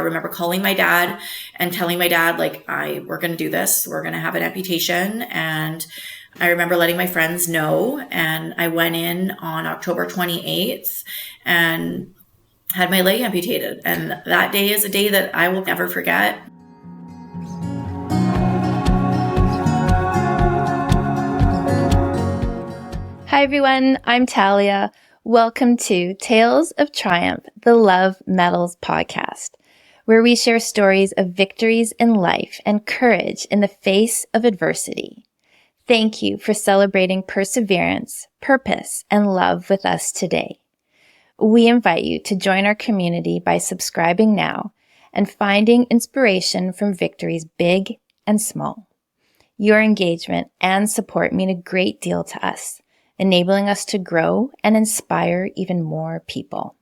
I remember calling my dad and telling my dad, like, we're going to do this. We're going to have an amputation. And I remember letting my friends know. And I went in on October 28th and had my leg amputated. And that day is a day that I will never forget. Hi everyone, I'm Talia. Welcome to Tales of Triumph, the Love Medals podcast, where we share stories of victories in life and courage in the face of adversity. Thank you for celebrating perseverance, purpose, and love with us today. We invite you to join our community by subscribing now and finding inspiration from victories big and small. Your engagement and support mean a great deal to us, enabling us to grow and inspire even more people.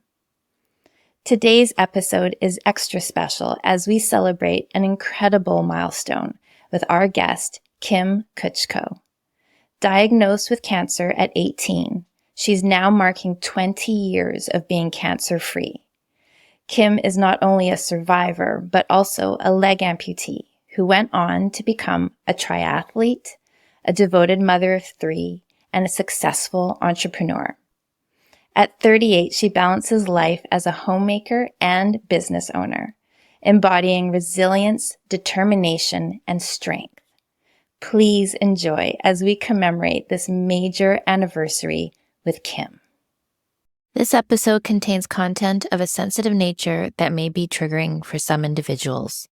Today's episode is extra special as we celebrate an incredible milestone with our guest, Kim Kuchko. Diagnosed with cancer at 18, she's now marking 20 years of being cancer-free. Kim is not only a survivor, but also a leg amputee who went on to become a triathlete, a devoted mother of 3, and a successful entrepreneur. At 38, she balances life as a homemaker and business owner, embodying resilience, determination, and strength. Please enjoy as we commemorate this major anniversary with Kim. This episode contains content of a sensitive nature that may be triggering for some individuals.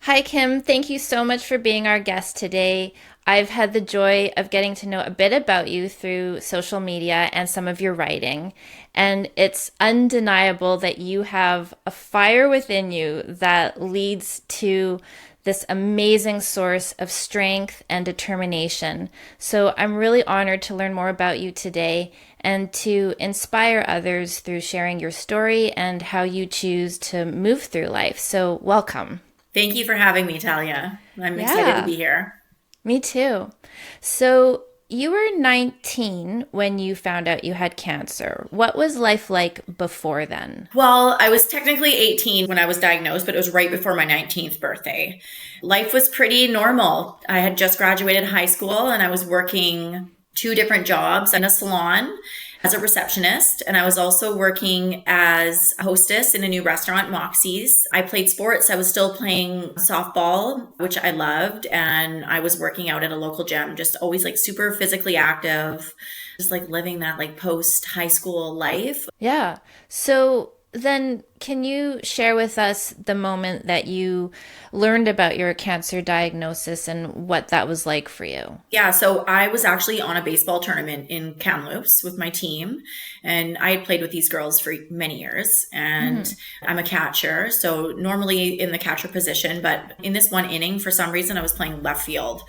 Hi, Kim. Thank you so much for being our guest today. I've had the joy of getting to know a bit about you through social media and some of your writing, and it's undeniable that you have a fire within you that leads to this amazing source of strength and determination. So I'm really honored to learn more about you today and to inspire others through sharing your story and how you choose to move through life. So welcome. Thank you for having me, Talia. I'm excited to be here. Me too. So you were 19 when you found out you had cancer. What was life like before then? Well, I was technically 18 when I was diagnosed, but it was right before my 19th birthday. Life was pretty normal. I had just graduated high school and I was working 2 different jobs in a salon as a receptionist, and I was also working as a hostess in a new restaurant, Moxie's. I played sports. I was still playing softball, which I loved, and I was working out at a local gym, just always like super physically active, just like living that like post-high school life. Yeah. So then can you share with us the moment that you learned about your cancer diagnosis and what that was like for you? Yeah, so I was actually on a baseball tournament in Kamloops with my team, and I had played with these girls for many years, and I'm a catcher, so normally in the catcher position, but in this one inning, for some reason, I was playing left field,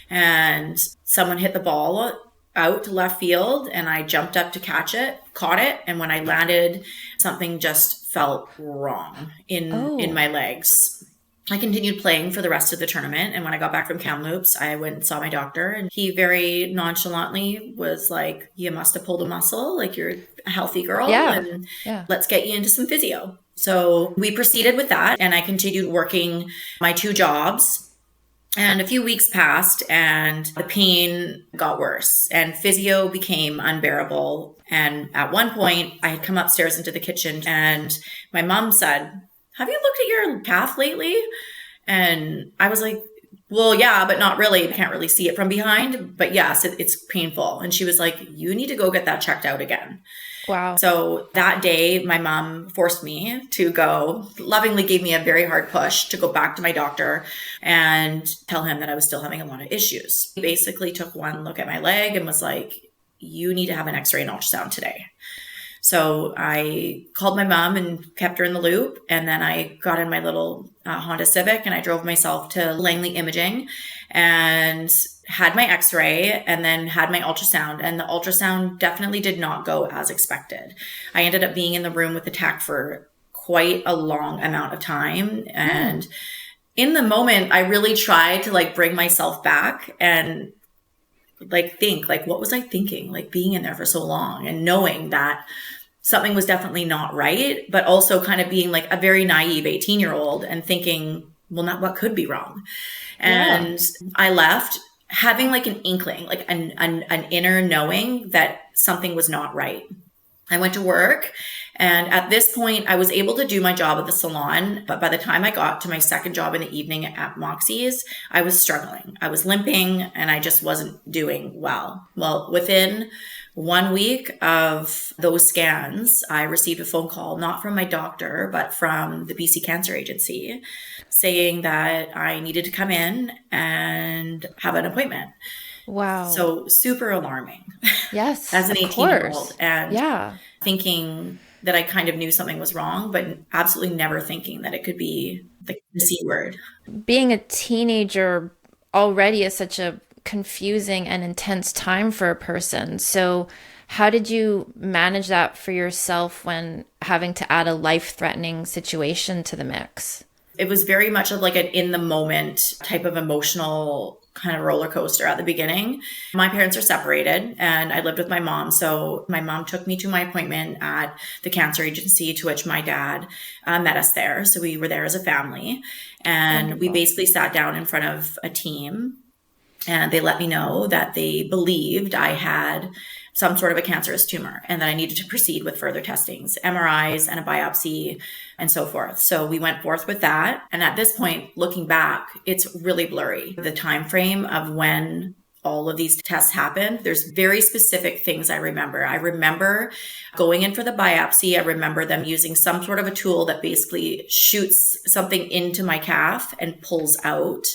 and someone hit the ball out to left field, and I jumped up to catch it, caught it, and when I landed, something just felt wrong in my legs. I continued playing for the rest of the tournament, and when I got back from Kamloops, I went and saw my doctor, and he very nonchalantly was like, "You must have pulled a muscle, like you're a healthy girl, and let's get you into some physio." So we proceeded with that, and I continued working my 2 jobs. And a few weeks passed and the pain got worse and physio became unbearable. And at one point I had come upstairs into the kitchen and my mom said, "Have you looked at your calf lately?" And I was like, "Well, yeah, but not really. I can't really see it from behind. But yes, it's painful." And she was like, "You need to go get that checked out again." Wow. So that day, my mom forced me to go, lovingly gave me a very hard push to go back to my doctor and tell him that I was still having a lot of issues. He basically took one look at my leg and was like, "You need to have an x-ray and ultrasound today." So I called my mom and kept her in the loop. And then I got in my little Honda Civic and I drove myself to Langley Imaging and had my x-ray and then had my ultrasound. And the ultrasound definitely did not go as expected. I ended up being in the room with the tech for quite a long amount of time. And in the moment, I really tried to like bring myself back and like think like, what was I thinking? Like being in there for so long and knowing that something was definitely not right, but also kind of being like a very naive 18-year-old and thinking, well, not what could be wrong. And I left having like an inkling, like an inner knowing that something was not right. I went to work, and at this point I was able to do my job at the salon. But by the time I got to my second job in the evening at Moxie's, I was struggling. I was limping and I just wasn't doing well. Well, within 1 week of those scans, I received a phone call, not from my doctor, but from the BC Cancer Agency, saying that I needed to come in and have an appointment. Wow. So super alarming. Yes. As an 18-year-old. And thinking that I kind of knew something was wrong, but absolutely never thinking that it could be the C word. Being a teenager already is such a confusing and intense time for a person. So how did you manage that for yourself when having to add a life-threatening situation to the mix? It was very much of like an in the moment type of emotional kind of roller coaster at the beginning. My parents are separated and I lived with my mom. So my mom took me to my appointment at the cancer agency, to which my dad met us there. So we were there as a family, and we basically sat down in front of a team, and they let me know that they believed I had some sort of a cancerous tumor and that I needed to proceed with further testings, MRIs and a biopsy and so forth. So we went forth with that. And at this point, looking back, it's really blurry. The time frame of when all of these tests happened, there's very specific things I remember. I remember going in for the biopsy. I remember them using some sort of a tool that basically shoots something into my calf and pulls out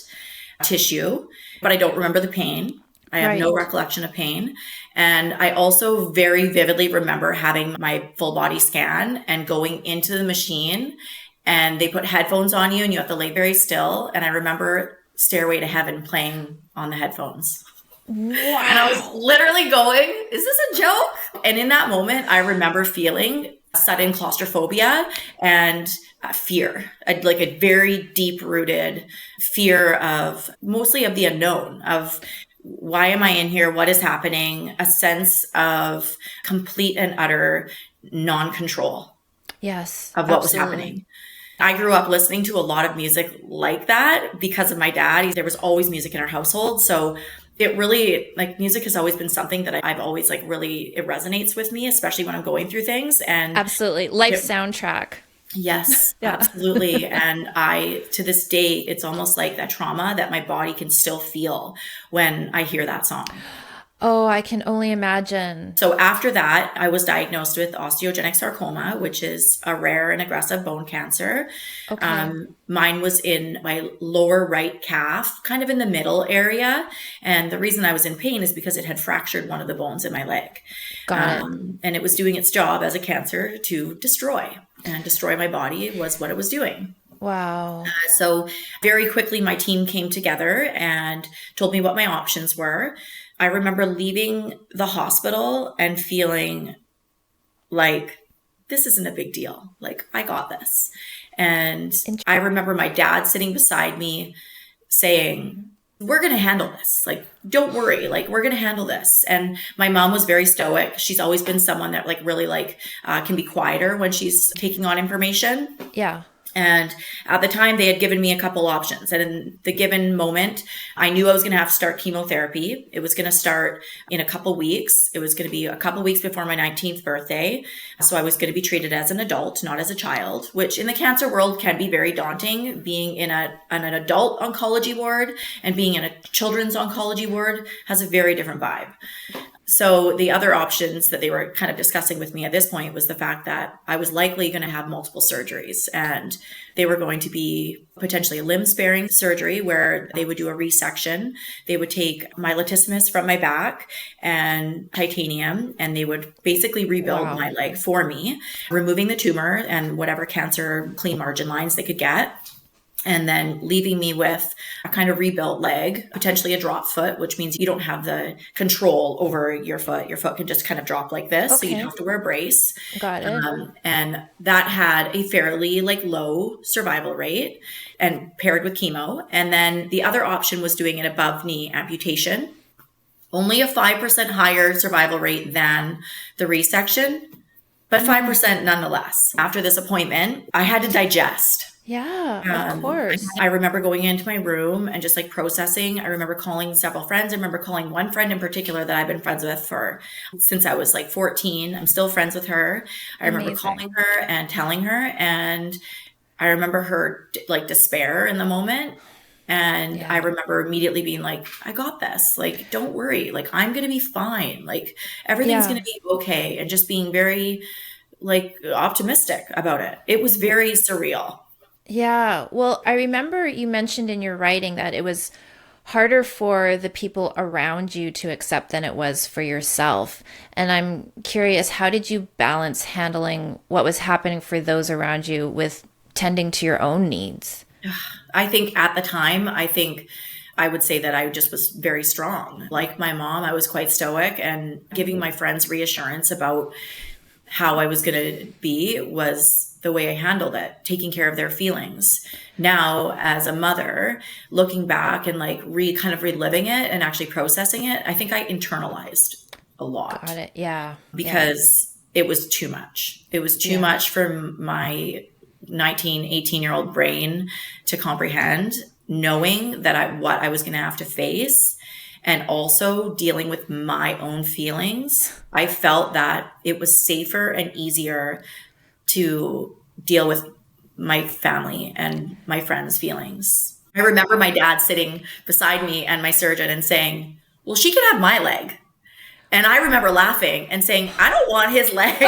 tissue, but I don't remember the pain. I have no recollection of pain. And I also very vividly remember having my full body scan and going into the machine, and they put headphones on you and you have to lay very still. And I remember Stairway to Heaven playing on the headphones. Wow. And I was literally going, is this a joke? And in that moment, I remember feeling sudden claustrophobia and fear, like a very deep rooted fear of mostly of the unknown, of why am I in here? What is happening? A sense of complete and utter non-control. Yes, of what was happening. I grew up listening to a lot of music like that because of my dad. There was always music in our household. So it really, like, music has always been something that I've always like really, it resonates with me, especially when I'm going through things. And absolutely. Life soundtrack. Yes, absolutely. And to this day, it's almost like that trauma that my body can still feel when I hear that song. Oh, I can only imagine. So after that, I was diagnosed with osteogenic sarcoma, which is a rare and aggressive bone cancer. Okay. Mine was in my lower right calf, kind of in the middle area. And the reason I was in pain is because it had fractured one of the bones in my leg. Got it. And it was doing its job as a cancer to destroy. And destroy my body was what it was doing. Wow. So very quickly, my team came together and told me what my options were. I remember leaving the hospital and feeling like, this isn't a big deal. Like, I got this. And I remember my dad sitting beside me saying, we're going to handle this. Like, don't worry. Like, we're going to handle this. And my mom was very stoic. She's always been someone that like really can be quieter when she's taking on information. Yeah. And at the time, they had given me a couple options. And in the given moment, I knew I was going to have to start chemotherapy. It was going to start in a couple weeks. It was going to be a couple weeks before my 19th birthday. So I was going to be treated as an adult, not as a child, which in the cancer world can be very daunting. Being in an adult oncology ward and being in a children's oncology ward has a very different vibe. So the other options that they were kind of discussing with me at this point was the fact that I was likely going to have multiple surgeries, and they were going to be potentially a limb sparing surgery where they would do a resection. They would take my latissimus from my back and titanium, and they would basically rebuild my leg for me, removing the tumor and whatever cancer clean margin lines they could get. And then leaving me with a kind of rebuilt leg, potentially a drop foot, which means you don't have the control over your foot. Your foot can just kind of drop like this. Okay. So you have to wear a brace. Got it. And that had a fairly low survival rate and paired with chemo. And then the other option was doing an above knee amputation, only a 5% higher survival rate than the resection, but 5% nonetheless. After this appointment, I had to digest. Yeah, of course. I remember going into my room and just like processing. I remember calling several friends. I remember calling one friend in particular that I've been friends with since I was like 14. I'm still friends with her. I remember calling her and telling her, and I remember her like despair in the moment. And I remember immediately being like, I got this. Like, don't worry. Like, I'm going to be fine. Like, everything's going to be okay. And just being very like optimistic about it. It was very surreal. Yeah. Well, I remember you mentioned in your writing that it was harder for the people around you to accept than it was for yourself. And I'm curious, how did you balance handling what was happening for those around you with tending to your own needs? I think at the time, I would say that I just was very strong. Like my mom, I was quite stoic, and giving my friends reassurance about how I was going to be was the way I handled it, taking care of their feelings. Now, as a mother, looking back and like kind of reliving it and actually processing it, I think I internalized a lot. Got it. Yeah. Because it was too much. It was too much for my 19, 18-year-old brain to comprehend, knowing that what I was going to have to face, and also dealing with my own feelings. I felt that it was safer and easier to deal with my family and my friends' feelings. I remember my dad sitting beside me and my surgeon and saying, well, she can have my leg. And I remember laughing and saying, I don't want his leg.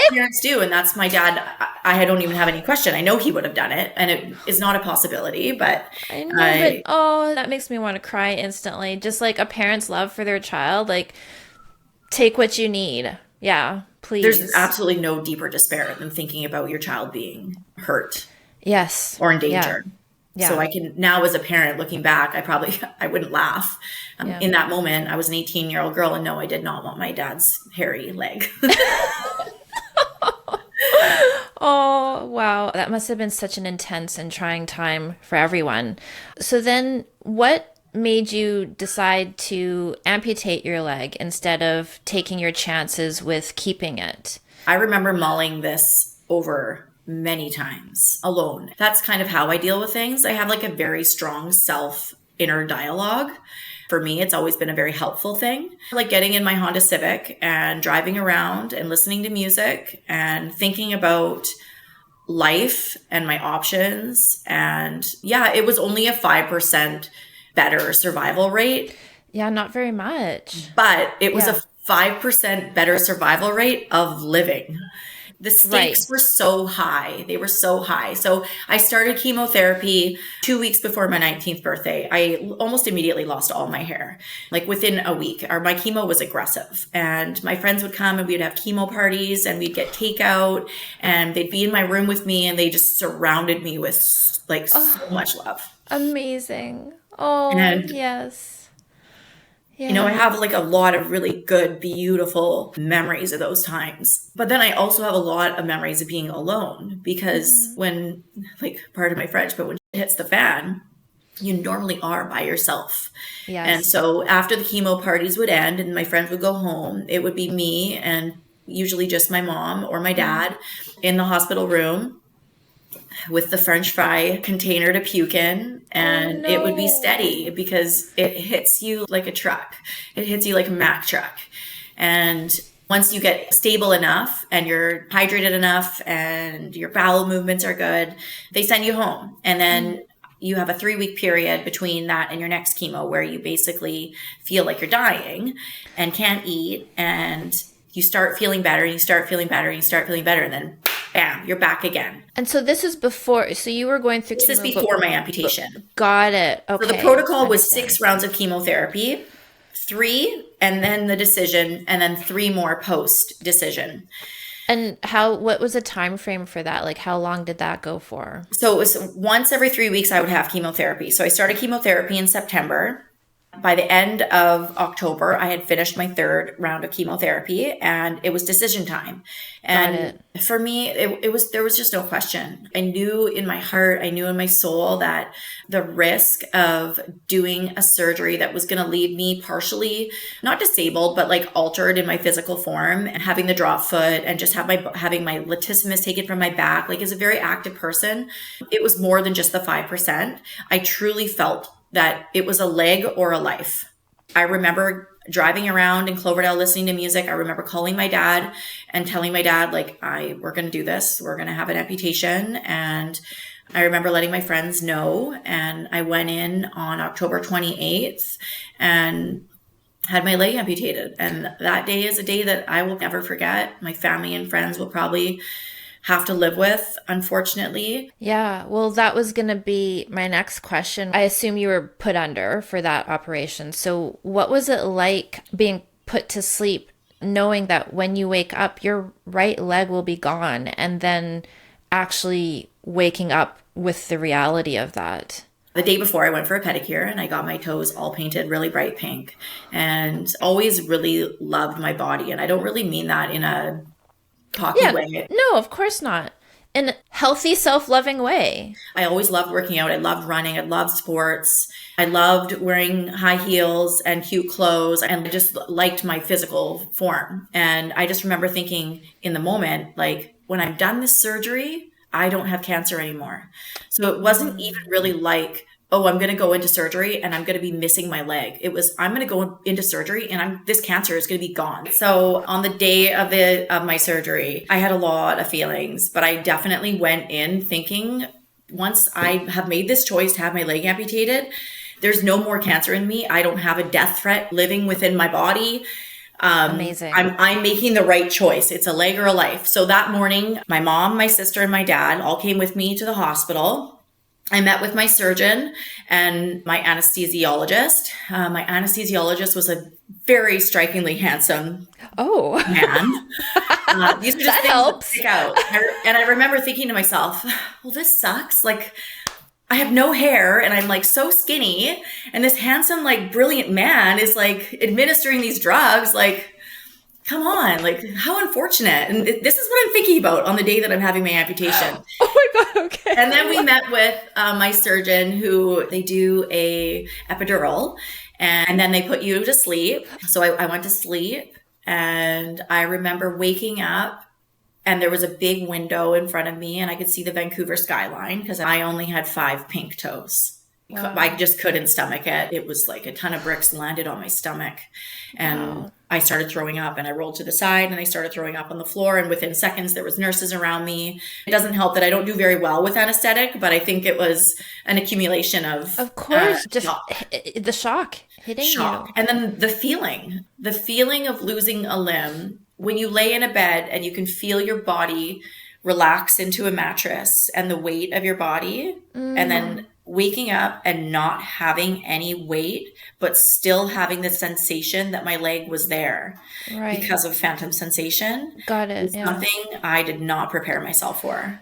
Parents do. And that's my dad. I don't even have any question. I know he would have done it, and it is not a possibility, but I know, but oh, that makes me want to cry instantly. Just like a parent's love for their child, like take what you need. Yeah, please. There's absolutely no deeper despair than thinking about your child being hurt. Yes. Or in danger. Yeah. So I can now, as a parent looking back, I wouldn't laugh. In that moment, I was an 18-year-old girl, and no, I did not want my dad's hairy leg. Oh, wow. That must have been such an intense and trying time for everyone. So then what made you decide to amputate your leg instead of taking your chances with keeping it? I remember mulling this over many times alone. That's kind of how I deal with things. I have like a very strong inner dialogue. For me, it's always been a very helpful thing. Like getting in my Honda Civic and driving around and listening to music and thinking about life and my options. And yeah, it was only a 5% better survival rate. Yeah, not very much. But it was a 5% better survival rate of living. The stakes were so high. They were so high. So I started chemotherapy 2 weeks before my 19th birthday. I almost immediately lost all my hair, like within a week. My chemo was aggressive, and my friends would come and we'd have chemo parties and we'd get takeout, and they'd be in my room with me, and they just surrounded me with like so much love. Amazing. Oh, and yes. Yeah. You know, I have like a lot of really good, beautiful memories of those times. But then I also have a lot of memories of being alone, because when, like, pardon my French, but when it hits the fan, you normally are by yourself. Yes. And so after the chemo parties would end and my friends would go home, it would be me and usually just my mom or my dad in the hospital room with the French fry container to puke in, and it would be steady because it hits you like a truck. It hits you like a Mack truck. And once you get stable enough and you're hydrated enough and your bowel movements are good, they send you home. And then you have a 3-week period between that and your next chemo where you basically feel like you're dying and can't eat, and you start feeling better and you start feeling better and you start feeling better, and then bam, you're back again. And so this is before, so you were going through chemo. This is before my amputation. Got it. Okay. So the protocol was 6 rounds of chemotherapy, 3, and then the decision, and then 3 more post-decision. And what was the time frame for that? Like, how long did that go for? So it was once every 3 weeks I would have chemotherapy. So I started chemotherapy in September. By the end of October, I had finished my third round of chemotherapy and it was decision time. And for me, there was just no question. I knew in my heart, I knew in my soul that the risk of doing a surgery that was going to leave me partially, not disabled, but like altered in my physical form, and having the drop foot and just having my latissimus taken from my back, like as a very active person, it was more than just the 5%. I truly felt that it was a leg or a life. I remember driving around in Cloverdale listening to music. I remember calling my dad and telling my dad, like, we're going to do this. We're going to have an amputation. And I remember letting my friends know. And I went in on October 28th and had my leg amputated. And that day is a day that I will never forget. My family and friends will probably have to live with, unfortunately. Yeah, well, that was going to be my next question. I assume you were put under for that operation. So what was it like being put to sleep, knowing that when you wake up, your right leg will be gone, and then actually waking up with the reality of that? The day before, I went for a pedicure and I got my toes all painted really bright pink, and always really loved my body. And I don't really mean that in a cocky way. No, of course not. In a healthy, self-loving way. I always loved working out. I loved running. I loved sports. I loved wearing high heels and cute clothes, and I just liked my physical form. And I just remember thinking in the moment, like, when I'm done this surgery, I don't have cancer anymore. So it wasn't even really like, oh, I'm going to go into surgery and I'm going to be missing my leg. It was, I'm going to go into surgery and this cancer is going to be gone. So on the day of my surgery, I had a lot of feelings, but I definitely went in thinking, once I have made this choice to have my leg amputated, there's no more cancer in me. I don't have a death threat living within my body. Amazing. I'm making the right choice. It's a leg or a life. So that morning, my mom, my sister, and my dad all came with me to the hospital. I met with my surgeon and my anesthesiologist. My anesthesiologist was a very strikingly handsome man. These are just things that stick out. And I remember thinking to myself, well, this sucks. Like, I have no hair and I'm like so skinny, and this handsome, like brilliant man is like administering these drugs. Like, come on, like how unfortunate. And this is what I'm thinking about on the day that I'm having my amputation. Oh my God. Okay. And then we met with my surgeon, who they do a epidural and then they put you to sleep. So I went to sleep, and I remember waking up and there was a big window in front of me and I could see the Vancouver skyline because I only had 5 pink toes. Wow. I just couldn't stomach it. It was like a ton of bricks landed on my stomach, and I started throwing up, and I rolled to the side and I started throwing up on the floor. And within seconds, there was nurses around me. It doesn't help that I don't do very well with anesthetic, but I think it was an accumulation of course, just the shock hitting you. And then the feeling of losing a limb when you lay in a bed and you can feel your body relax into a mattress and the weight of your body, and then waking up and not having any weight, but still having the sensation that my leg was there because of phantom sensation. Got it. Something I did not prepare myself for.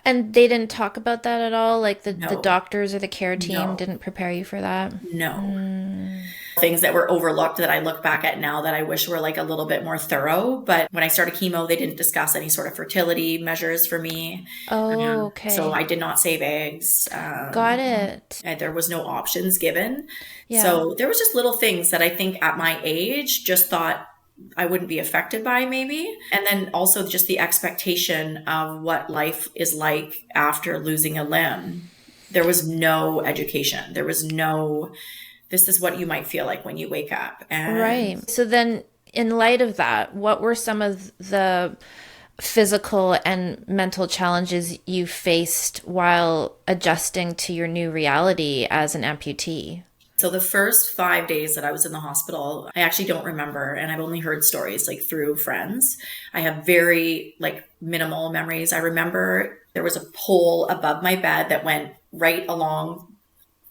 And they didn't talk about that at all? Like the doctors or the care team didn't prepare you for that? No. Things that were overlooked that I look back at now that I wish were like a little bit more thorough. But when I started chemo, they didn't discuss any sort of fertility measures for me. Oh, okay. So I did not save eggs. Got it. And there was no options given. Yeah. So there was just little things that I think at my age just thought I wouldn't be affected by maybe. And then also just the expectation of what life is like after losing a limb. There was no education. There was no, this is what you might feel like when you wake up. And right. So then in light of that, what were some of the physical and mental challenges you faced while adjusting to your new reality as an amputee? So the first 5 days that I was in the hospital, I actually don't remember. And I've only heard stories like through friends. I have very like minimal memories. I remember there was a pole above my bed that went right along,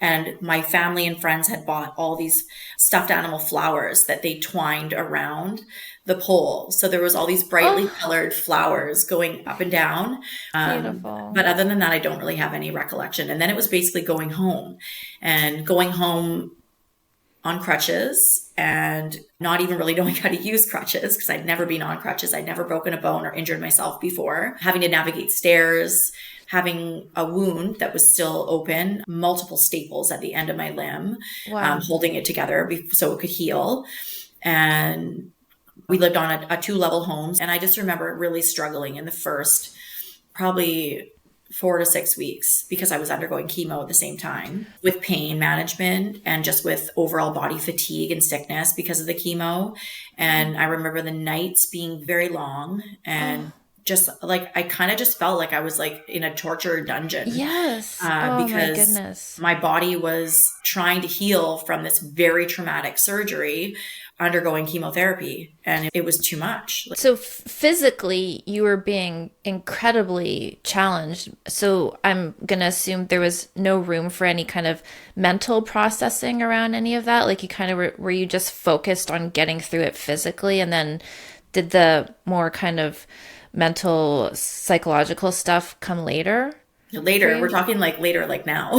and my family and friends had bought all these stuffed animal flowers that they twined around the pole. So there was all these brightly colored flowers going up and down. Beautiful. But other than that, I don't really have any recollection. And then it was basically going home. And going home on crutches and not even really knowing how to use crutches because I'd never been on crutches. I'd never broken a bone or injured myself before. Having to navigate stairs, having a wound that was still open, multiple staples at the end of my limb, holding it together so it could heal. And we lived on a 2-level home. And I just remember really struggling in the first probably 4 to 6 weeks because I was undergoing chemo at the same time with pain management and just with overall body fatigue and sickness because of the chemo. And I remember the nights being very long and just like, I kind of just felt like I was like in a torture dungeon. Yes. Because my goodness. My body was trying to heal from this very traumatic surgery, undergoing chemotherapy, and it was too much. So physically, you were being incredibly challenged. So I'm going to assume there was no room for any kind of mental processing around any of that. Like you kind of were you just focused on getting through it physically, and then did the more kind of mental, psychological stuff come later? Later, we're talking like later, like now.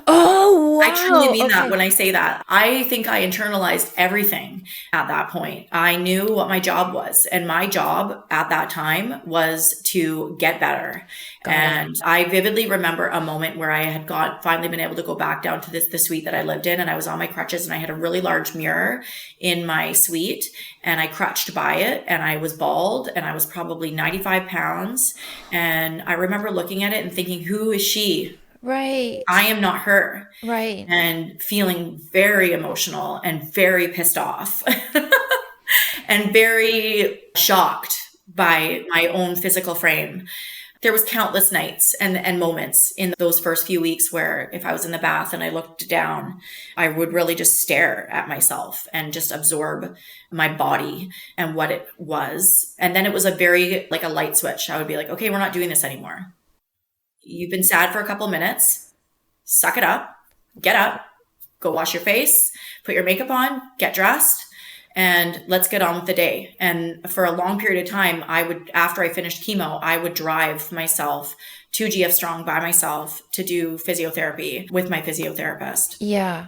Oh, wow. I truly mean that when I say that. I think I internalized everything at that point. I knew what my job was. And my job at that time was to get better. And I vividly remember a moment where I had finally been able to go back down to the suite that I lived in. And I was on my crutches and I had a really large mirror in my suite. And I crutched by it and I was bald and I was probably 95 pounds. And I remember looking at it and thinking, who is she? Right. I am not her. Right. And feeling very emotional and very pissed off and very shocked by my own physical frame. There was countless nights and moments in those first few weeks where if I was in the bath and I looked down, I would really just stare at myself and just absorb my body and what it was. And then it was like a light switch. I would be like, okay, we're not doing this anymore. You've been sad for a couple minutes. Suck it up. Get up. Go wash your face. Put your makeup on. Get dressed. And let's get on with the day. And for a long period of time, after I finished chemo, I would drive myself to GF Strong by myself to do physiotherapy with my physiotherapist. Yeah.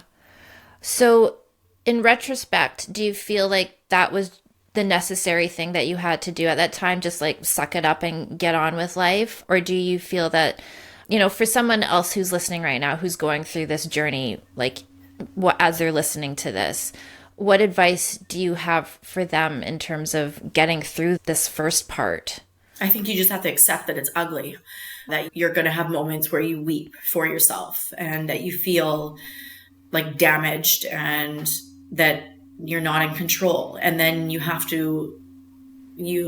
So in retrospect, do you feel like that was the necessary thing that you had to do at that time, just like suck it up and get on with life? Or do you feel that, for someone else who's listening right now, who's going through this journey, like as they're listening to this, what advice do you have for them in terms of getting through this first part? I think you just have to accept that it's ugly, that you're going to have moments where you weep for yourself and that you feel like damaged and that you're not in control. And then you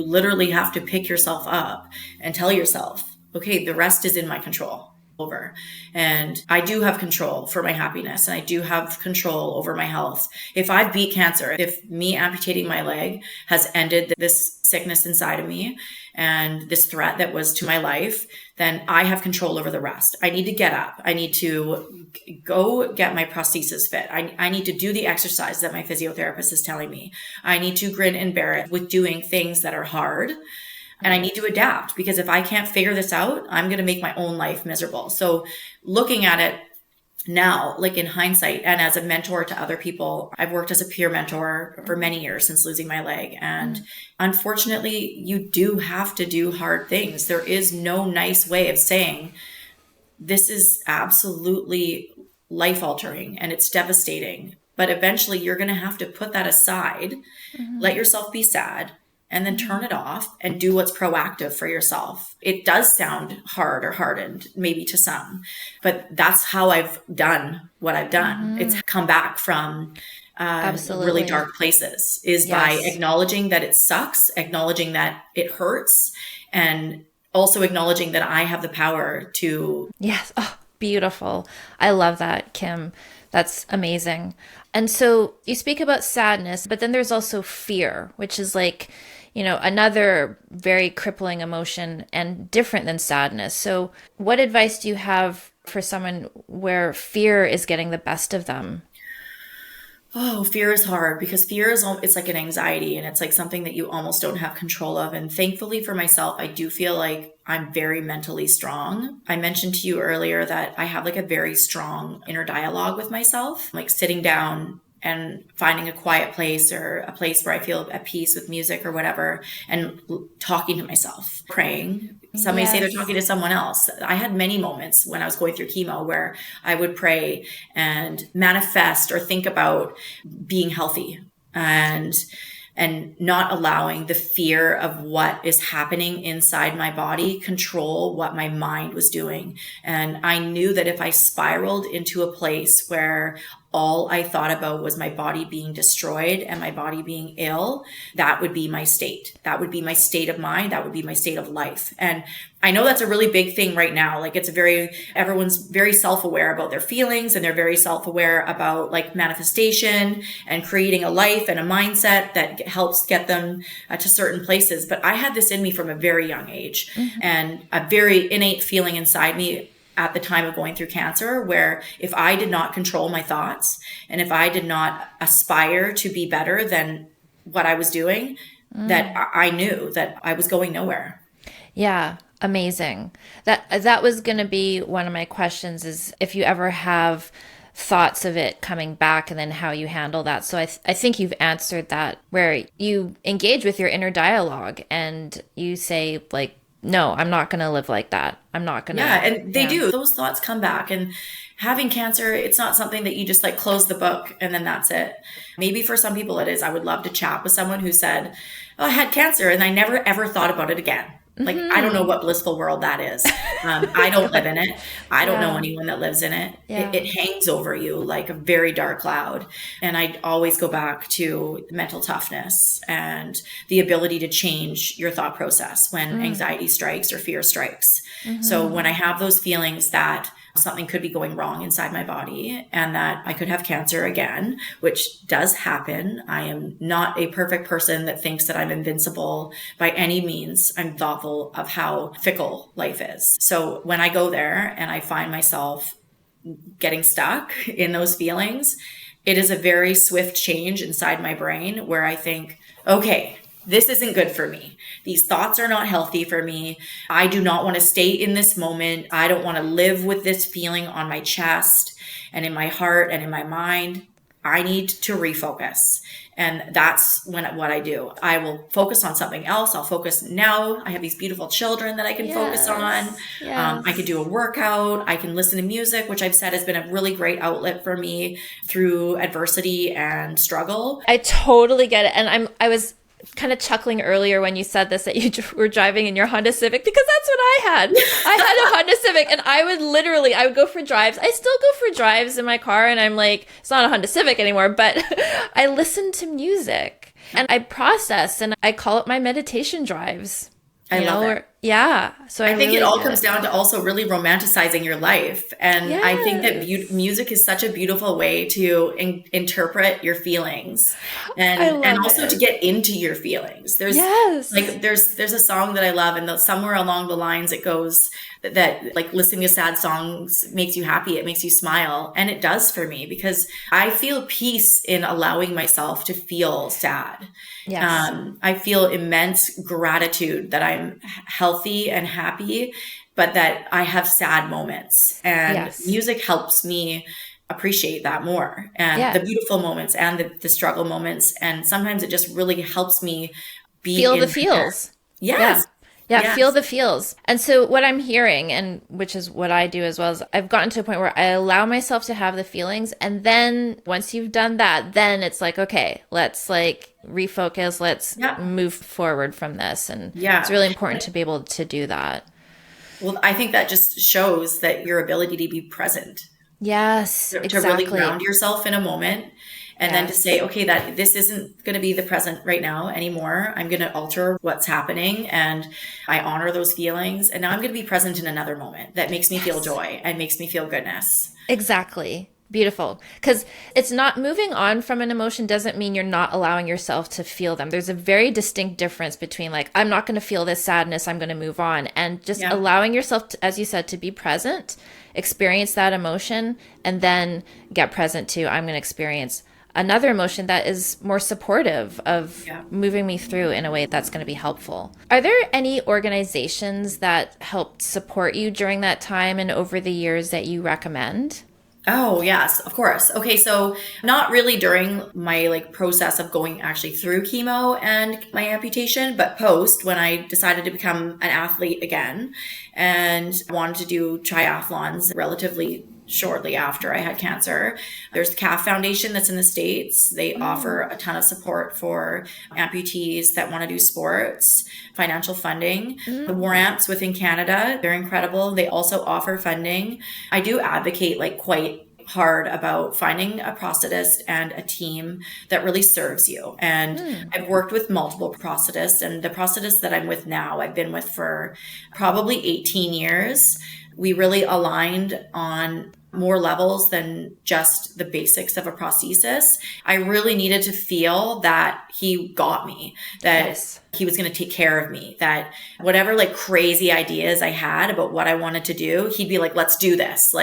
literally have to pick yourself up and tell yourself, okay, the rest is in my control. Over. And I do have control for my happiness and I do have control over my health. If I beat cancer, if me amputating my leg has ended this sickness inside of me and this threat that was to my life, then I have control over the rest. I need to get up. I need to go get my prosthesis fit. I need to do the exercise that my physiotherapist is telling me. I need to grin and bear it with doing things that are hard. And I need to adapt because if I can't figure this out, I'm going to make my own life miserable. So looking at it now, like in hindsight and as a mentor to other people, I've worked as a peer mentor for many years since losing my leg. And unfortunately, you do have to do hard things. There is no nice way of saying this is absolutely life altering and it's devastating. But eventually you're going to have to put that aside, let yourself be sad, and then turn it off and do what's proactive for yourself. It does sound hard or hardened, maybe to some, but that's how I've done what I've done. It's come back from really dark places is by acknowledging that it sucks, acknowledging that it hurts, and also acknowledging that I have the power to. Yes. Oh, beautiful. I love that, Kim. That's amazing. And so you speak about sadness, but then there's also fear, which is like, another very crippling emotion and different than sadness. So what advice do you have for someone where fear is getting the best of them? Oh, fear is hard because fear it's like an anxiety and it's like something that you almost don't have control of. And thankfully for myself, I do feel like I'm very mentally strong. I mentioned to you earlier that I have like a very strong inner dialogue with myself, like sitting down and finding a quiet place or a place where I feel at peace with music or whatever, and talking to myself, praying. Some may say they're talking to someone else. I had many moments when I was going through chemo where I would pray and manifest or think about being healthy and not allowing the fear of what is happening inside my body control what my mind was doing. And I knew that if I spiraled into a place where all I thought about was my body being destroyed and my body being ill, that would be my state. That would be my state of mind. That would be my state of life. And I know that's a really big thing right now. Like everyone's very self-aware about their feelings, and they're very self-aware about like manifestation and creating a life and a mindset that helps get them to certain places. But I had this in me from a very young age, and a very innate feeling inside me at the time of going through cancer, where if I did not control my thoughts and if I did not aspire to be better than what I was doing, that I knew that I was going nowhere. Yeah. Amazing. That was going to be one of my questions, is if you ever have thoughts of it coming back and then how you handle that. So I think you've answered that, where you engage with your inner dialogue and you say like, no, I'm not going to live like that. I'm not going to. Yeah. And they do. Those thoughts come back. And having cancer, it's not something that you just like close the book and then that's it. Maybe for some people it is. I would love to chat with someone who said, oh, I had cancer and I never ever thought about it again. Like, I don't know what blissful world that is. I don't live in it. I don't know anyone that lives in it. It hangs over you like a very dark cloud. And I always go back to mental toughness and the ability to change your thought process when anxiety strikes or fear strikes. So when I have those feelings that something could be going wrong inside my body and that I could have cancer again, which does happen. I am not a perfect person that thinks that I'm invincible by any means. I'm thoughtful of how fickle life is. So when I go there and I find myself getting stuck in those feelings, it is a very swift change inside my brain where I think, okay, this isn't good for me. These thoughts are not healthy for me. I do not want to stay in this moment. I don't want to live with this feeling on my chest and in my heart and in my mind. I need to refocus. And that's what I do. I will focus on something else. I'll focus now. I have these beautiful children that I can focus on. I can do a workout. I can listen to music, which I've said has been a really great outlet for me through adversity and struggle. I totally get it. And I was kind of chuckling earlier when you said this, that you were driving in your Honda Civic, because that's what I had. I had a Honda Civic and I would go for drives. I still go for drives in my car and I'm like, it's not a Honda Civic anymore, but I listen to music and I process and I call it my meditation drives. I love it. Yeah. So I think it all comes down to also really romanticizing your life. And I think that music is such a beautiful way to interpret your feelings and also to get into your feelings. There's a song that I love, and somewhere along the lines it goes that like listening to sad songs makes you happy. It makes you smile. And it does for me, because I feel peace in allowing myself to feel sad. Yes. I feel immense gratitude that I'm healthy and happy, but that I have sad moments, and music helps me appreciate that more, and the beautiful moments and the struggle moments. And sometimes it just really helps me feel the feels. Yes. Yeah, feel the feels. And so what I'm hearing, and which is what I do as well, is I've gotten to a point where I allow myself to have the feelings. And then once you've done that, then it's like, okay, let's like refocus. Let's move forward from this. And it's really important to be able to do that. Well, I think that just shows that your ability to be present. Yes, to really ground yourself in a moment. And then to say, okay, that this isn't going to be the present right now anymore. I'm going to alter what's happening, and I honor those feelings. And now I'm going to be present in another moment that makes me feel joy and makes me feel goodness. Exactly. Beautiful. Because it's not moving on from an emotion doesn't mean you're not allowing yourself to feel them. There's a very distinct difference between like, I'm not going to feel this sadness, I'm going to move on, and just allowing yourself to, as you said, to be present, experience that emotion, and then get present to, I'm going to experience another emotion that is more supportive of moving me through in a way that's going to be helpful. Are there any organizations that helped support you during that time and over the years that you recommend? Oh, yes, of course. Okay, so not really during my process of going actually through chemo and my amputation, but post when I decided to become an athlete again and wanted to do triathlons relatively shortly after I had cancer. There's the CAF Foundation that's in the States. They offer a ton of support for amputees that want to do sports, financial funding. The Warramps within Canada, they're incredible. They also offer funding. I do advocate quite hard about finding a prosthetist and a team that really serves you. And I've worked with multiple prosthetists, and the prosthetist that I'm with now, I've been with for probably 18 years. We really aligned on more levels than just the basics of a prosthesis. I really needed to feel that he got me, that Yes. he was going to take care of me, that whatever crazy ideas I had about what I wanted to do, he'd be like, let's do this.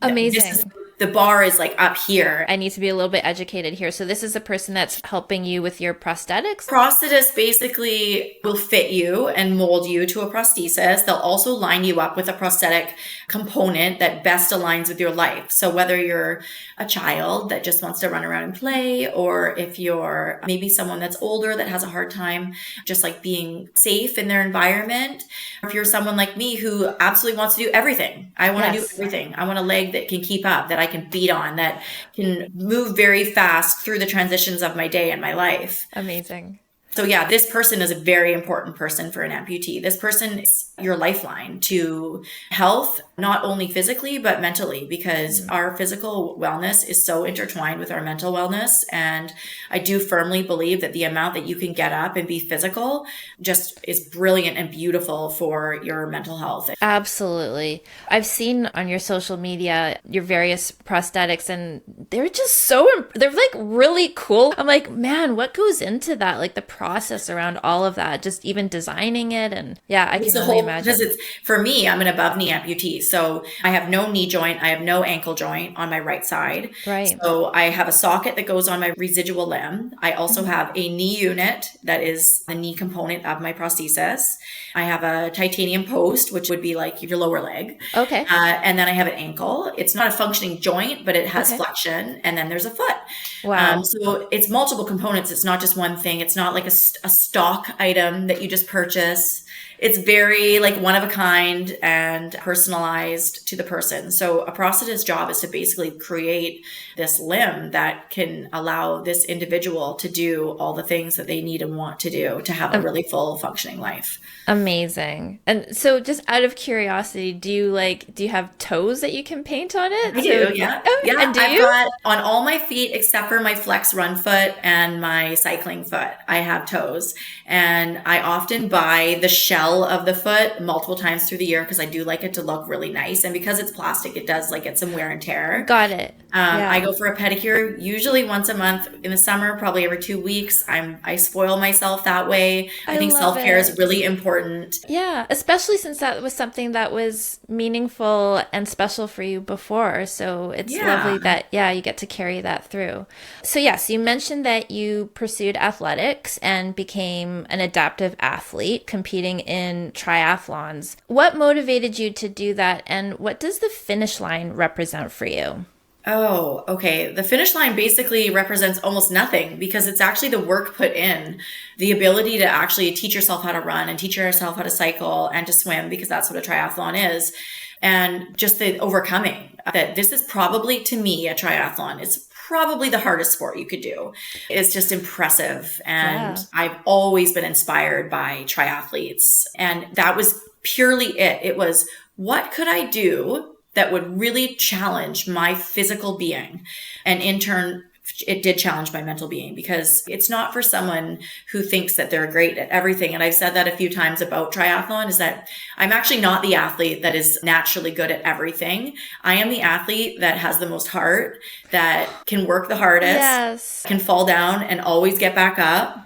Amazing. The bar is up here. I need to be a little bit educated here. So this is a person that's helping you with your prosthetics? Prosthetists basically will fit you and mold you to a prosthesis. They'll also line you up with a prosthetic component that best aligns with your life. So whether you're a child that just wants to run around and play, or if you're maybe someone that's older that has a hard time just being safe in their environment, or if you're someone like me who absolutely wants to do everything. I want to do everything. I want a leg that can keep up, that I can beat on, that can move very fast through the transitions of my day and my life. Amazing. So yeah, this person is a very important person for an amputee. This person is your lifeline to health, not only physically, but mentally, because our physical wellness is so intertwined with our mental wellness. And I do firmly believe that the amount that you can get up and be physical just is brilliant and beautiful for your mental health. Absolutely. I've seen on your social media your various prosthetics, and they're just they're really cool. I'm like, man, what goes into that? The process around all of that, just even designing it. And yeah, I can only imagine. Because for me, I'm an above knee amputee. So I have no knee joint. I have no ankle joint on my right side. Right. So I have a socket that goes on my residual limb. I also have a knee unit that is the knee component of my prosthesis. I have a titanium post, which would be your lower leg. Okay. And then I have an ankle. It's not a functioning joint, but it has flexion. And then there's a foot. Wow. So it's multiple components. It's not just one thing. It's not a stock item that you just purchase. It's very one of a kind and personalized to the person. So a prosthetist's job is to basically create this limb that can allow this individual to do all the things that they need and want to do to have a really full functioning life. Amazing. And so just out of curiosity, do you have toes that you can paint on it? I do, yeah. Yeah, and I've got on all my feet except for my flex run foot and my cycling foot, I have toes. And I often buy the shell of the foot multiple times through the year because I do like it to look really nice. And because it's plastic, it does get some wear and tear. Got it. I go for a pedicure usually once a month. In the summer, probably every 2 weeks. I spoil myself that way. I think self-care is really important. Yeah, especially since that was something that was meaningful and special for you before. So it's lovely that, you get to carry that through. So yes, you mentioned that you pursued athletics and became an adaptive athlete competing in triathlons. What motivated you to do that, and what does the finish line represent for you? Oh, okay. The finish line basically represents almost nothing because it's actually the work put in, the ability to actually teach yourself how to run and teach yourself how to cycle and to swim, because that's what a triathlon is. And just the overcoming that this is probably, to me, a triathlon. It's probably the hardest sport you could do. It's just impressive. And I've always been inspired by triathletes. And that was purely it. It was, what could I do that would really challenge my physical being? And in turn, it did challenge my mental being, because it's not for someone who thinks that they're great at everything. And I've said that a few times about triathlon, is that I'm actually not the athlete that is naturally good at everything. I am the athlete that has the most heart, that can work the hardest, can fall down and always get back up.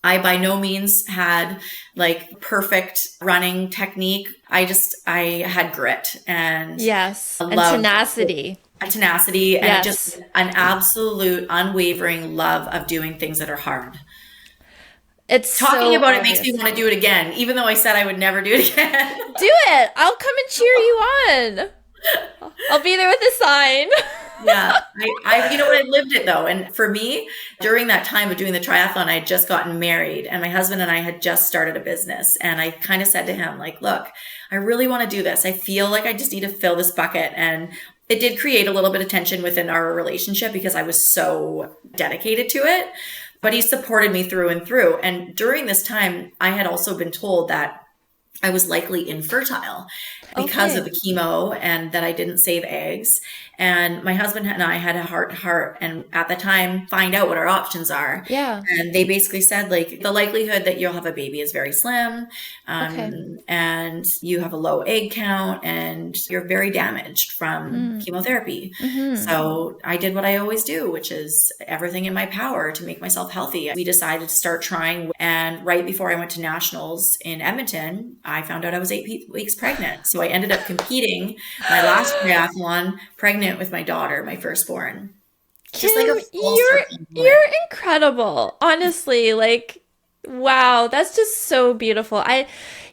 I by no means had perfect running technique. I had grit and tenacity. Tenacity and just an absolute unwavering love of doing things that are hard. It's talking about it makes me want to do it again, even though I said I would never do it again. Do it. I'll come and cheer you on. I'll be there with a sign. Yeah, you know what, I lived it though. And for me, during that time of doing the triathlon, I had just gotten married and my husband and I had just started a business. And I kind of said to him, like, look, I really want to do this. I feel like I just need to fill this bucket. And it did create a little bit of tension within our relationship because I was so dedicated to it. But he supported me through and through. And during this time, I had also been told that I was likely infertile because of the chemo and that I didn't save eggs. And my husband and I had a heart to heart and at the time find out what our options are. Yeah. And they basically said like the likelihood that you'll have a baby is very slim. And you have a low egg count and you're very damaged from chemotherapy. So I did what I always do, which is everything in my power to make myself healthy. We decided to start trying. And right before I went to nationals in Edmonton, I found out I was 8 weeks pregnant. So I ended up competing my last triathlon pregnant with my daughter, my firstborn. Just like a full you're incredible. Honestly, like, wow, that's just so beautiful.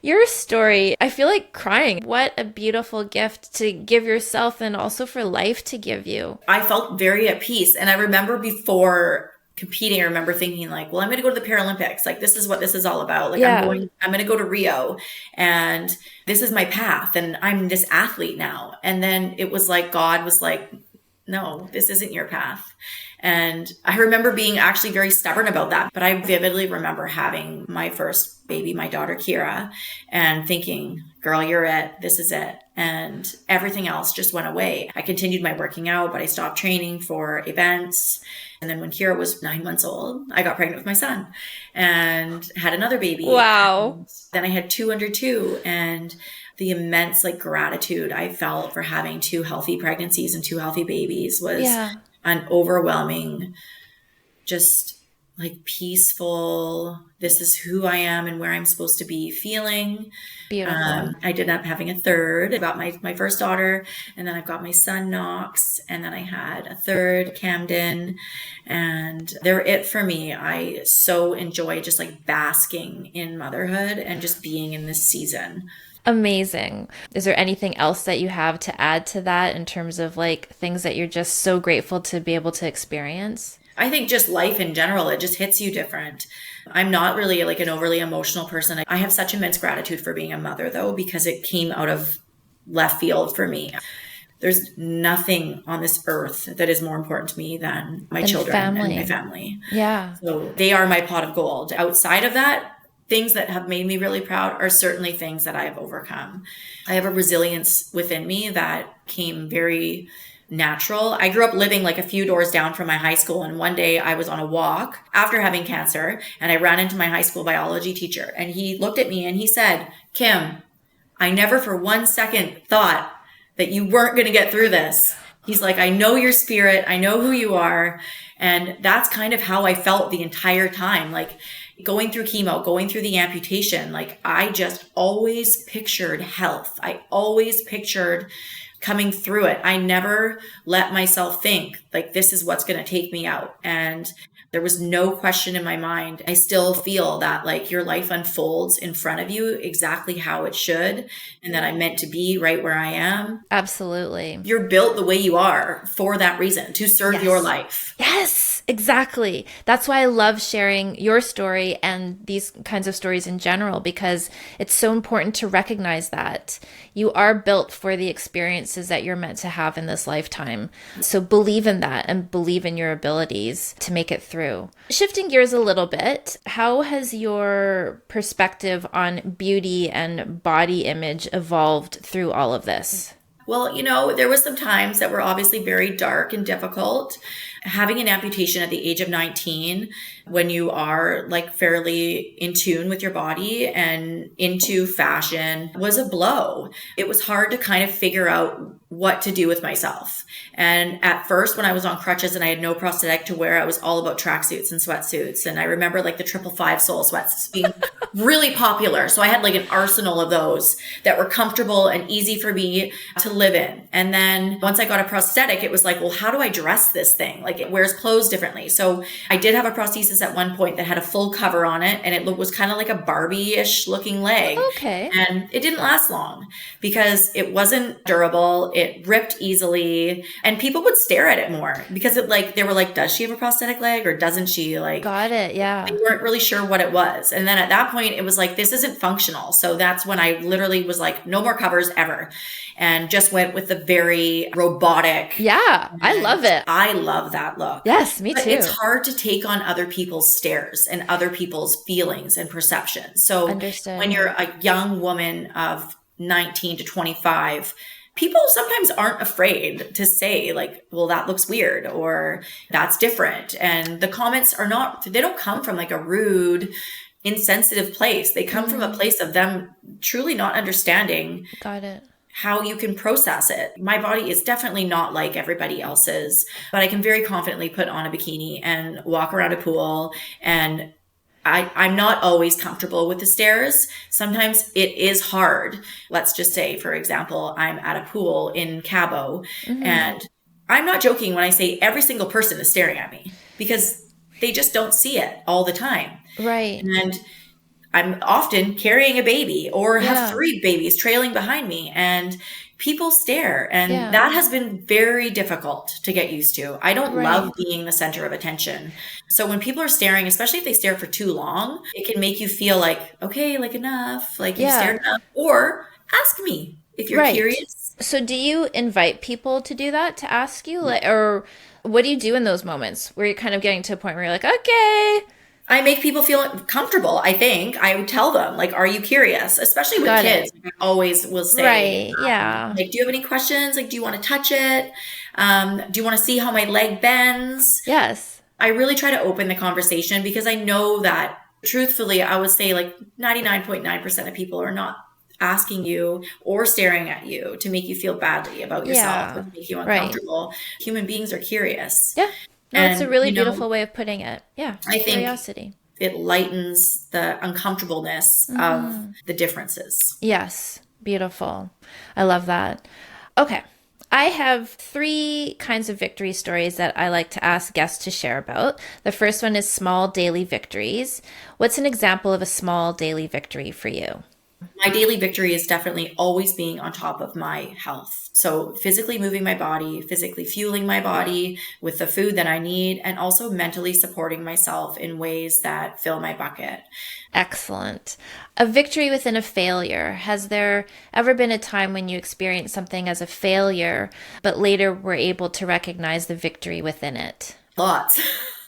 Your story, I feel like crying. What a beautiful gift to give yourself and also for life to give you. I felt very at peace. And I remember before competing, I remember thinking like, well, I'm going to go to the Paralympics. Like, this is what this is all about. Like, I'm going to go to Rio and this is my path and I'm this athlete now. And then it was like, God was like, no, this isn't your path. And I remember being actually very stubborn about that. But I vividly remember having my first baby, my daughter, Kira, and thinking, girl, you're it. This is it. And everything else just went away. I continued my working out, but I stopped training for events. And then when Kira was 9 months old, I got pregnant with my son and had another baby. Wow. And then I had 2 under 2 and the immense like gratitude I felt for having 2 healthy pregnancies and 2 healthy babies was an overwhelming, just like peaceful, this is who I am and where I'm supposed to be feeling. Beautiful. I ended up having a third. I got my first daughter and then I've got my son Knox and then I had a third Camden and they're it for me. I so enjoy just like basking in motherhood and just being in this season. Amazing. Is there anything else that you have to add to that in terms of like things that you're just so grateful to be able to experience? I think just life in general, it just hits you different. I'm not really like an overly emotional person. I have such immense gratitude for being a mother though, because it came out of left field for me. There's nothing on this earth that is more important to me than my children and my family. Yeah. So they are my pot of gold. Outside of that, things that have made me really proud are certainly things that I have overcome. I have a resilience within me that came very natural. I grew up living like a few doors down from my high school. And one day I was on a walk after having cancer and I ran into my high school biology teacher and he looked at me and he said, Kim, I never for 1 second thought that you weren't going to get through this. He's like, I know your spirit. I know who you are. And that's kind of how I felt the entire time. Like going through chemo, going through the amputation, like I just always pictured health. I always pictured coming through it. I never let myself think like this is what's going to take me out. And there was no question in my mind. I still feel that like your life unfolds in front of you exactly how it should. And that I'm meant to be right where I am. Absolutely. You're built the way you are for that reason, to serve your life. Yes, exactly. That's why I love sharing your story and these kinds of stories in general, because it's so important to recognize that you are built for the experiences that you're meant to have in this lifetime. So believe in that and believe in your abilities to make it through. Shifting gears a little bit, how has your perspective on beauty and body image evolved through all of this? Well, you know, there was some times that were obviously very dark and difficult. Having an amputation at the age of 19, when you are like fairly in tune with your body and into fashion, was a blow. It was hard to kind of figure out what to do with myself. And at first, when I was on crutches and I had no prosthetic to wear, I was all about tracksuits and sweatsuits. And I remember like the 555 sole sweats being really popular. So I had like an arsenal of those that were comfortable and easy for me to live in. And then once I got a prosthetic, it was like, well, how do I dress this thing? Like it wears clothes differently. So I did have a prosthesis at one point that had a full cover on it. And it was kind of like a Barbie-ish looking leg. Okay. And it didn't last long because it wasn't durable. it ripped easily, and people would stare at it more because they were like, does she have a prosthetic leg or doesn't she? Like, got it. Yeah. they weren't really sure what it was. And then at that point it was like, this isn't functional. So that's when I literally was like, no more covers ever. And just went with the very robotic. Yeah. I love it. I love that look. Yes, me but too. It's hard to take on other people's stares and other people's feelings and perceptions. So Understood. When you're a young woman of 19 to 25, people sometimes aren't afraid to say like, well, that looks weird or that's different. And the comments they don't come from like a rude, insensitive place. They come from a place of them truly not understanding. Got it. How you can process it. My body is definitely not like everybody else's, but I can very confidently put on a bikini and walk around a pool, and I'm not always comfortable with the stairs. Sometimes it is hard. Let's just say, for example, I'm at a pool in Cabo, and I'm not joking when I say every single person is staring at me because they just don't see it all the time. Right. And I'm often carrying a baby or have 3 babies trailing behind me, and people stare. And that has been very difficult to get used to. I don't love being the center of attention. So when people are staring, especially if they stare for too long, it can make you feel like, okay, like enough, like you stared enough, or ask me if you're curious. So do you invite people to do that, to ask you, like, or what do you do in those moments where you're kind of getting to a point where you're like, okay, I make people feel comfortable, I think. I would tell them, like, are you curious? Especially with kids. Like, I always will say, like, do you have any questions? Like, do you want to touch it? Do you want to see how my leg bends? Yes. I really try to open the conversation because I know that, truthfully, I would say like 99.9% of people are not asking you or staring at you to make you feel badly about yourself or to make you uncomfortable. Human beings are curious. Yeah. No, it's a really beautiful way of putting it. Yeah. I think curiosity. It lightens the uncomfortableness of the differences. Yes. Beautiful. I love that. Okay. I have 3 kinds of victory stories that I like to ask guests to share about. The first one is small daily victories. What's an example of a small daily victory for you? My daily victory is definitely always being on top of my health. So physically moving my body, physically fueling my body with the food that I need, and also mentally supporting myself in ways that fill my bucket. Excellent. A victory within a failure. Has there ever been a time when you experienced something as a failure, but later were able to recognize the victory within it? Lots.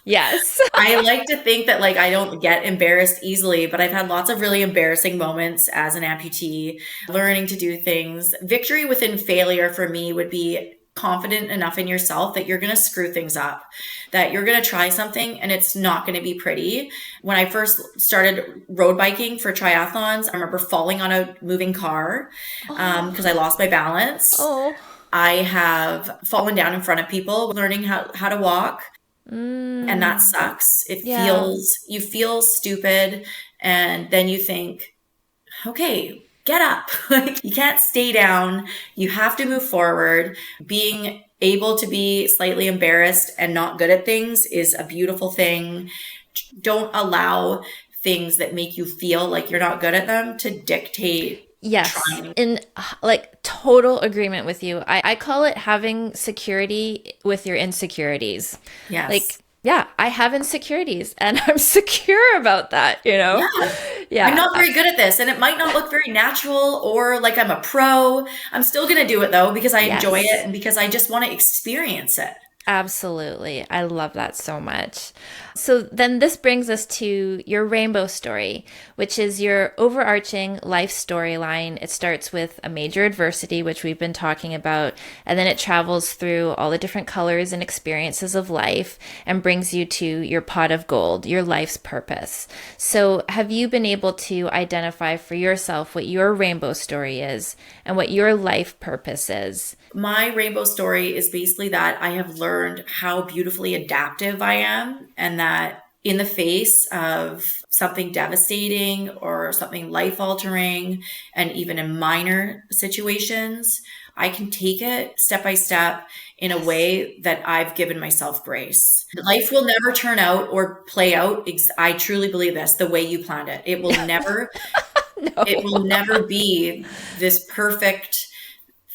Yes. I like to think that like I don't get embarrassed easily, but I've had lots of really embarrassing moments as an amputee, learning to do things. Victory within failure for me would be confident enough in yourself that you're going to screw things up, that you're going to try something and it's not going to be pretty. When I first started road biking for triathlons, I remember falling on a moving car because I lost my balance. I have fallen down in front of people, learning how to walk. And that sucks. You feel stupid. And then you think, okay, get up. Like, you can't stay down. You have to move forward. Being able to be slightly embarrassed and not good at things is a beautiful thing. Don't allow things that make you feel like you're not good at them to dictate. Yes. In like total agreement with you. I call it having security with your insecurities. Yes. Like, yeah, I have insecurities and I'm secure about that, you know? Yeah. I'm not very good at this and it might not look very natural or like I'm a pro. I'm still going to do it though because I enjoy it and because I just want to experience it. Absolutely. I love that so much. So then this brings us to your rainbow story, which is your overarching life storyline. It starts with a major adversity, which we've been talking about, and then it travels through all the different colors and experiences of life and brings you to your pot of gold, your life's purpose. So have you been able to identify for yourself what your rainbow story is and what your life purpose is? My rainbow story is basically that I have learned how beautifully adaptive I am, and that in the face of something devastating or something life-altering, and even in minor situations, I can take it step by step in a way that I've given myself grace. Life will never turn out or play out, I truly believe this, the way you planned it. It will never, It will never be this perfect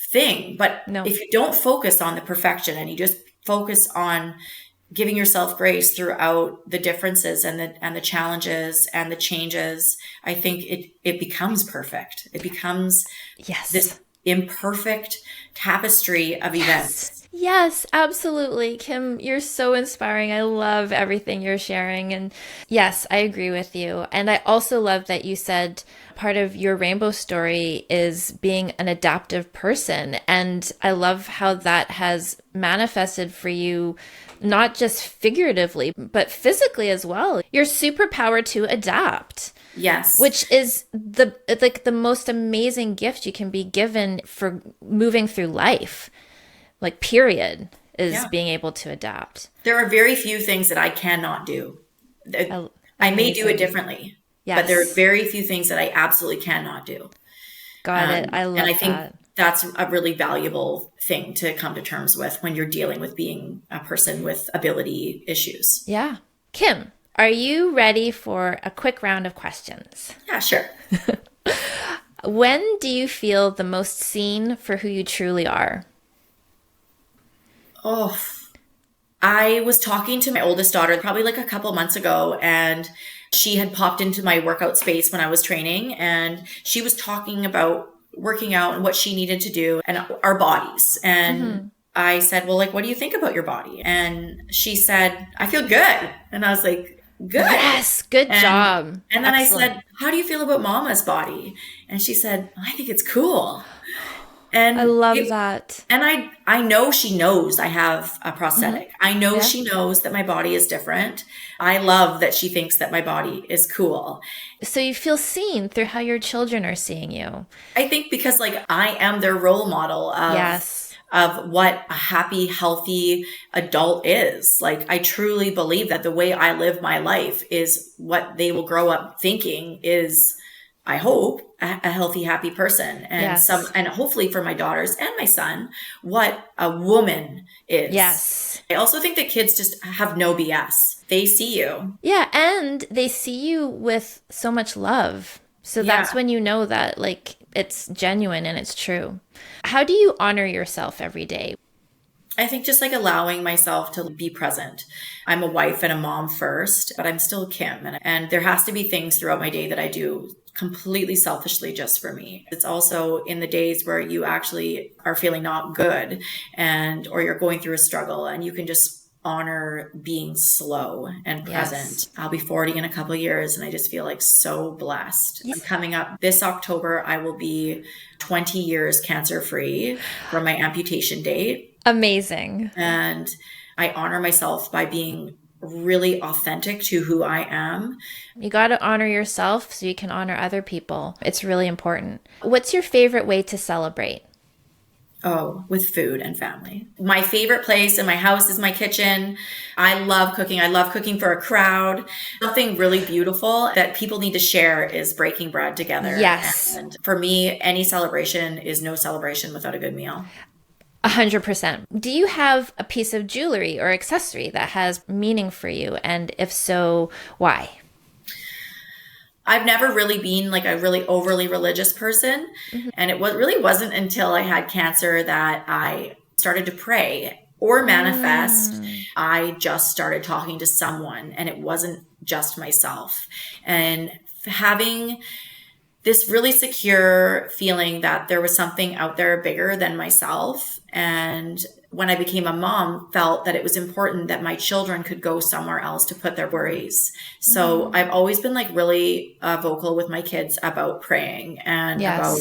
thing. But No. if you don't focus on the perfection and you just focus on giving yourself grace throughout the differences and the challenges and the changes, I think it becomes perfect. It becomes this imperfect tapestry of events. Yes, absolutely. Kim, you're so inspiring. I love everything you're sharing. And yes, I agree with you. And I also love that you said part of your rainbow story is being an adaptive person. And I love how that has manifested for you, not just figuratively, but physically as well. Your superpower to adapt. Yes. Which is the most amazing gift you can be given for moving through life. Like, period, is being able to adapt. There are very few things that I cannot do. I may do it differently, but there are very few things that I absolutely cannot do. Got it. I love that. And I think that's a really valuable thing to come to terms with when you're dealing with being a person with ability issues. Yeah. Kim, are you ready for a quick round of questions? Yeah, sure. When do you feel the most seen for who you truly are? Oh, I was talking to my oldest daughter probably like a couple months ago, and she had popped into my workout space when I was training, and she was talking about working out and what she needed to do and our bodies. And I said, well, like, what do you think about your body? And she said, I feel good. And I was like, good. Yes, good job. And then excellent. I said, how do you feel about mama's body? And she said, I think it's cool. And I love that. And I know she knows I have a prosthetic. I know she knows that my body is different. I love that she thinks that my body is cool. So you feel seen through how your children are seeing you. I think because like I am their role model of what a happy, healthy adult is. Like I truly believe that the way I live my life is what they will grow up thinking is, I hope, a healthy, happy person. And and hopefully for my daughters and my son, what a woman is. Yes. I also think that kids just have no BS. They see you. Yeah. And they see you with so much love. So that's when you know that like it's genuine and it's true. How do you honor yourself every day? I think just like allowing myself to be present. I'm a wife and a mom first, but I'm still Kim. And there has to be things throughout my day that I do completely selfishly just for me. It's also in the days where you actually are feeling not good or you're going through a struggle, and you can just honor being slow and present. Yes. I'll be 40 in a couple of years, and I just feel like so blessed. Yes. Coming up this October, I will be 20 years cancer-free from my amputation date. Amazing. And I honor myself by being really authentic to who I am. You got to honor yourself so you can honor other people. It's really important. What's your favorite way to celebrate? Oh, with food and family. My favorite place in my house is my kitchen. I love cooking. I love cooking for a crowd. Something really beautiful that people need to share is breaking bread together. Yes. And for me, any celebration is no celebration without a good meal. 100%. Do you have a piece of jewelry or accessory that has meaning for you? And if so, why? I've never really been like a really overly religious person. Mm-hmm. And it really wasn't until I had cancer that I started to pray or manifest. I just started talking to someone, and it wasn't just myself. And having this really secure feeling that there was something out there bigger than myself. And when I became a mom, felt that it was important that my children could go somewhere else to put their worries. So I've always been like really vocal with my kids about praying and about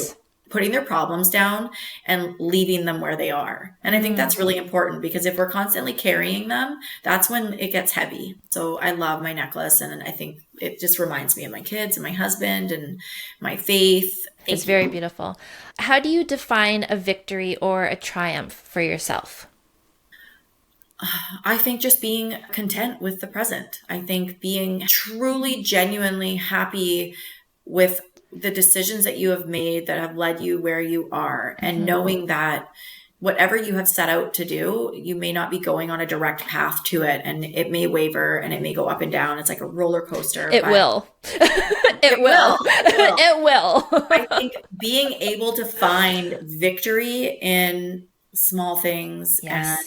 putting their problems down and leaving them where they are. And I think that's really important, because if we're constantly carrying them, that's when it gets heavy. So I love my necklace, and I think it just reminds me of my kids and my husband and my faith. It's very beautiful. How do you define a victory or a triumph for yourself? I think just being content with the present. I think being truly, genuinely happy with the decisions that you have made that have led you where you are, and knowing that whatever you have set out to do, you may not be going on a direct path to it, and it may waver and it may go up and down. It's like a roller coaster. It will. It will. It will. I think being able to find victory in small things and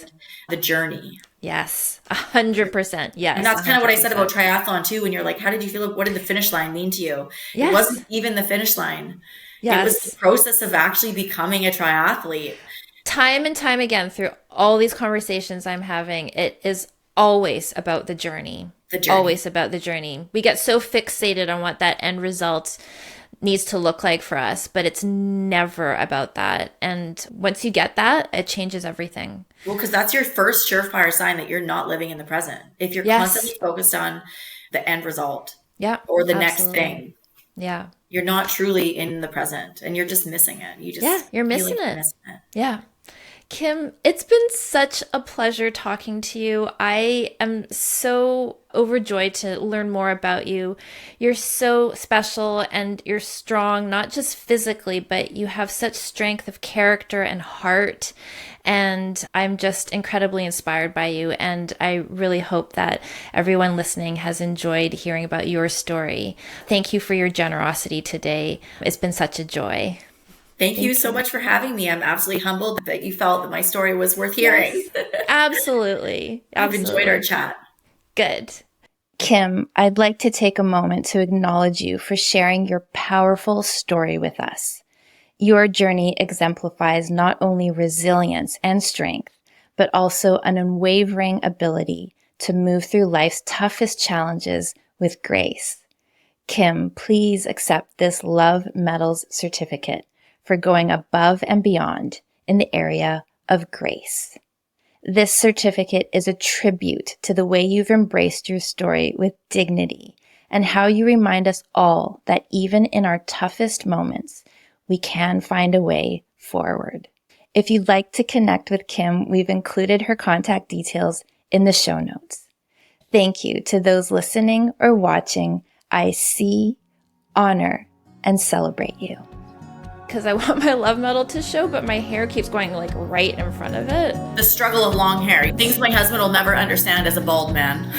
the journey. Yes, 100%. Yes. And that's kind of what I said 100%. about triathlon too. When you're like, how did you feel? What did the finish line mean to you? Yes. It wasn't even the finish line. Yes. It was the process of actually becoming a triathlete. Time and time again, through all these conversations I'm having, it is always about the journey. Always about the journey. We get so fixated on what that end result needs to look like for us, but it's never about that. And once you get that, it changes everything. Well, because that's your first surefire sign that you're not living in the present. If you're constantly focused on the end result or the next thing, you're not truly in the present and you're just missing it. You just you're missing it. Yeah. Kim, it's been such a pleasure talking to you. I am so overjoyed to learn more about you. You're so special and you're strong, not just physically, but you have such strength of character and heart. And I'm just incredibly inspired by you. And I really hope that everyone listening has enjoyed hearing about your story. Thank you for your generosity today. It's been such a joy. Thank you so much for having me. I'm absolutely humbled that you felt that my story was worth hearing. Yes, absolutely. I've enjoyed our chat. Good. Kim, I'd like to take a moment to acknowledge you for sharing your powerful story with us. Your journey exemplifies not only resilience and strength, but also an unwavering ability to move through life's toughest challenges with grace. Kim, please accept this Love Medals certificate for going above and beyond in the area of grace. This certificate is a tribute to the way you've embraced your story with dignity and how you remind us all that even in our toughest moments, we can find a way forward. If you'd like to connect with Kim, we've included her contact details in the show notes. Thank you to those listening or watching. I see, honor, and celebrate you. Because I want my love medal to show, but my hair keeps going like right in front of it. The struggle of long hair. Things my husband will never understand as a bald man.